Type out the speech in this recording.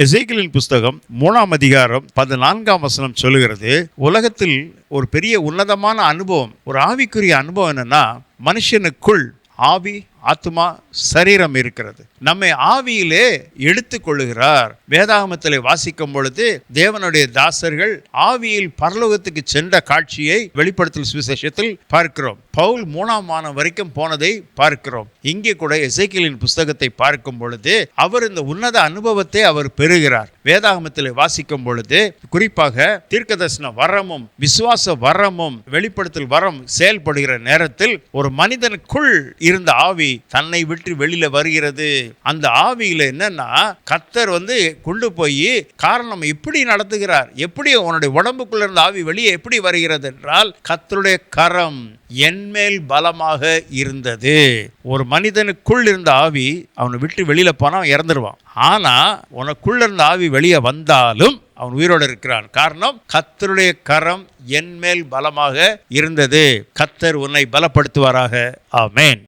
எசேக்கியேலின் புஸ்தகம் 3ஆம் அதிகாரம் 14ஆம் வசனம் சொல்லுகிறது, உலகத்தில் ஒரு பெரிய உன்னதமான அனுபவம், ஒரு ஆவிக்குரிய அனுபவம் என்னன்னா, மனுஷனுக்குள் ஆவி, ஆத்மா, சரீரம் இருக்கிறது. நம்மை ஆவியிலே எடுத்துக்கொள்ளுகிறார். வேதாகமத்திலே வாசிக்கும் பொழுது தேவனுடைய தாசர்கள் ஆவியில் பரலோகத்துக்கு சென்ற காட்சியை வெளிப்படுத்தல் சுவிசேஷத்தில் பார்க்கிறோம். பவுல் 3ஆம் வானம் வரைக்கும் போனதை பார்க்கிறோம். இங்கே கூட எசேக்கியேலின் புஸ்தகத்தை பார்க்கும் பொழுது அவர் இந்த உன்னத அனுபவத்தை அவர் பெறுகிறார். வேதாகமத்திலே வாசிக்கும் பொழுது குறிப்பாக தீர்க்கதரிசன வரமும் விசுவாச வரமும் வெளிப்படுத்தல் வரம் செயல்படுகிற நேரத்தில் ஒரு மனிதனுக்குள் இருந்த ஆவி தன்னை விட்டு வெளியில வருகிறது. அந்த ஆவியில என்னன்னா, கர்த்தர் கொண்டு போய் காரணம் எப்படி நடத்துகிறார், எப்படி உன்னுடைய உடம்புக்குள்ள இருந்த ஆவி வெளியே எப்படி வருகிறது என்றால், கர்த்தருடைய கரம் என்மேல் பலமாக இருந்தது. ஒரு மனிதனுக்குள் இருந்த ஆவி அவனை விட்டு வெளியில போனா இறந்துருவான். ஆனா உனக்குள்ள இருந்த ஆவி வெளியே வந்தாலும் அவன் உயிரோடு இருக்கிறான். காரணம், கர்த்தருடைய கரம் என்மேல் பலமாக இருந்தது. கர்த்தர் உன்னை பலப்படுத்துவாராக. ஆமென்.